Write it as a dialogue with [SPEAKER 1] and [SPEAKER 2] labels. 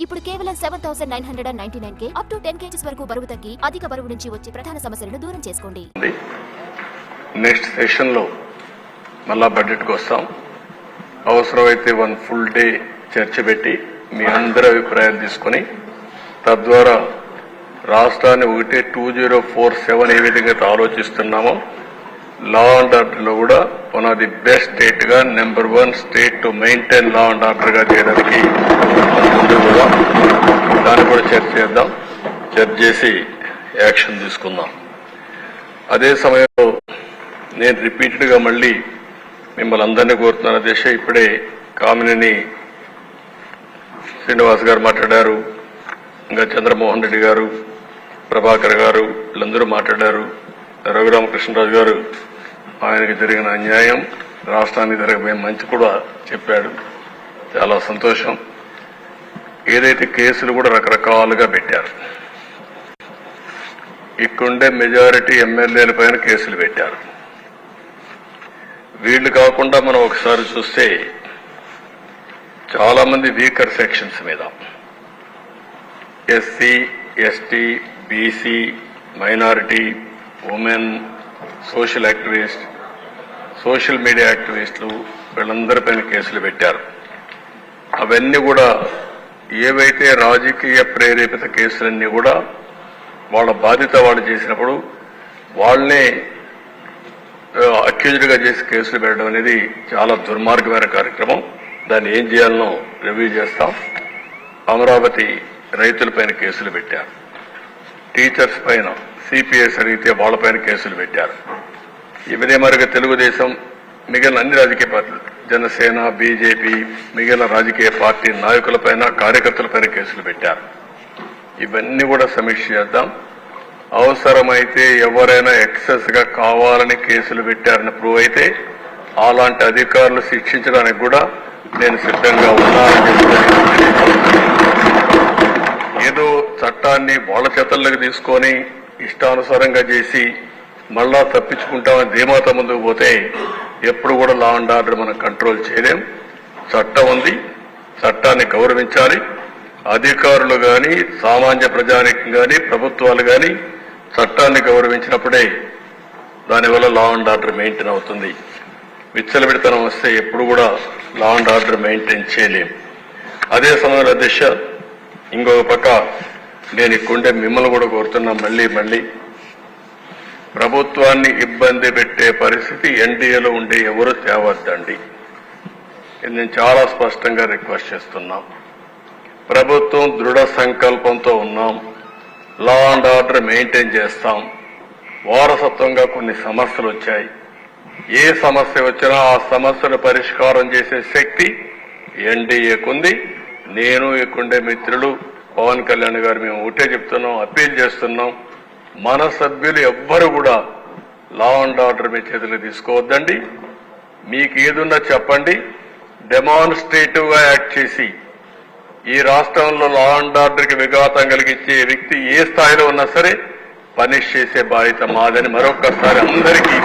[SPEAKER 1] ఇప్పుడు కేవలం 7,999 up to 10 kgs వరకు బరువు తగ్గి అధిక బరువు నుంచి వచ్చే ప్రధాన సమస్యలను దూరం చేసుకోండి.
[SPEAKER 2] నెక్స్ట్ సెషన్ లో మళ్ళా బడ్జెట్ కు వస్తాం. అవసరమైతే 1 full day చర్చ పెట్టి మీ అందరి అభిప్రాయాలు తీసుకుని తద్వారా రాష్ట్రాన్ని 2047 ఏ విధంగా ఆలోచిస్తున్నామో లా అండ్ ఆర్డర్ లో కూడా one of the best state గా number 1 state to maintain law and order గా చేయడానికి కూడా దాన్ని కూడా చర్చ చేద్దాం. చర్చ చేసి యాక్షన్ తీసుకుందాం. అదే సమయంలో నేను రిపీటెడ్ గా మళ్ళీ మిమ్మల్ని అందరినీ కోరుతున్నాను అధ్యక్ష. ఇప్పుడే కామినేని శ్రీనివాస్ గారు మాట్లాడారు, ఇంకా చంద్రమోహన్ రెడ్డి గారు, ప్రభాకర్ గారు వీళ్ళందరూ మాట్లాడారు. రఘురామకృష్ణరాజు గారు ఆయనకి జరిగిన అన్యాయం, రాష్ట్రానికి జరగబోయే మంచి కూడా చెప్పాడు. చాలా సంతోషం. ఏదైతే కేసులు కూడా రకరకాలుగా పెట్టారు, ఇక్కడుండే మెజారిటీ ఎమ్మెల్యేల పైన కేసులు పెట్టారు. వీళ్లు కాకుండా మనం ఒకసారి చూస్తే చాలా మంది వీకర్ సెక్షన్స్ మీద SC, ST, BC, minority, women, social activist, social media యాక్టివిస్టులు వీళ్ళందరిపైన కేసులు పెట్టారు. అవన్నీ కూడా ఏవైతే రాజకీయ ప్రేరేపిత కేసులన్నీ కూడా వాళ్ళ బాధ్యత వాళ్ళు చేసినప్పుడు వాళ్ళనే అక్యూజ్డ్ గా చేసి కేసులు పెట్టడం అనేది చాలా దుర్మార్గమైన కార్యక్రమం. దాన్ని ఏం చేయాలనో రివ్యూ చేస్తాం. అమరావతి రైతులపైన కేసులు పెట్టారు, టీచర్స్ పైన సిపిఎస్ అడిగితే వాళ్లపైన కేసులు పెట్టారు. ఇవదే మరిగా తెలుగుదేశం, మిగిలిన అన్ని రాజకీయ పార్టీలు, జనసేన, బీజేపీ, మిగిలిన రాజకీయ పార్టీ నాయకులపైన, కార్యకర్తలపైన కేసులు పెట్టారు. ఇవన్నీ కూడా సమీక్ష చేద్దాం. అవసరమైతే ఎవరైనా ఎక్సెస్ గా కావాలని కేసులు పెట్టారని ప్రూవ్ అయితే అలాంటి అధికారులు శిక్షించడానికి కూడా నేను సిద్ధంగా ఉన్నానని చెప్తాను. ఏదో చట్టాన్ని వాళ్ళ చేతల్లోకి తీసుకొని ఇష్టానుసారంగా చేసి మళ్ళా తప్పించుకుంటామని ధీమాత ముందుకు పోతే ఎప్పుడు కూడా లా అండ్ ఆర్డర్ మనం కంట్రోల్ చేయలేం. చట్టం ఉంది, చట్టాన్ని గౌరవించాలి. అధికారులు గాని, సామాన్య ప్రజానికం గాని, ప్రభుత్వాలు గాని చట్టాన్ని గౌరవించినప్పుడే దానివల్ల లా అండ్ ఆర్డర్ మెయింటైన్ అవుతుంది. విచ్చలవిడితనం వస్తే ఎప్పుడు కూడా లా అండ్ ఆర్డర్ మెయింటైన్ చేయలేం. అదే సమయంలో దిశ ఇంకొక పక్క నేను ఇక్కడుండే మిమ్మల్ని కూడా కోరుతున్నా, మళ్లీ ప్రభుత్వాన్ని ఇబ్బంది పెట్టే పరిస్థితి ఎన్డీఏలో ఉండే ఎవరు తేవద్దండి. నేను చాలా స్పష్టంగా రిక్వెస్ట్ చేస్తున్నాం. ప్రభుత్వం దృఢ సంకల్పంతో ఉన్నాం. లా అండ్ ఆర్డర్ మెయింటైన్ చేస్తాం. వారసత్వంగా కొన్ని సమస్యలు వచ్చాయి. ఏ సమస్య వచ్చినా ఆ సమస్యను పరిష్కారం చేసే శక్తి ఎన్డీఏకుంది. నేను ఇక్కడుండే మిత్రులు పవన్ కళ్యాణ్ గారు మేము ఒకటే చెప్తున్నాం, అప్పీల్ చేస్తున్నాం. మన సభ్యులు ఎవ్వరు కూడా లా అండ్ ఆర్డర్ మీ చేతులు తీసుకోవద్దండి. మీకు ఏదున్నా చెప్పండి. డెమాన్స్ట్రేటివ్ గా యాక్ట్ చేసి ఈ రాష్ట్రంలో లా అండ్ ఆర్డర్ కి విఘాతం కలిగించే వ్యక్తి ఏ స్థాయిలో ఉన్నా సరే పనిష్ చేసే బాధ్యత మాదని మరొక్కసారి అందరికీ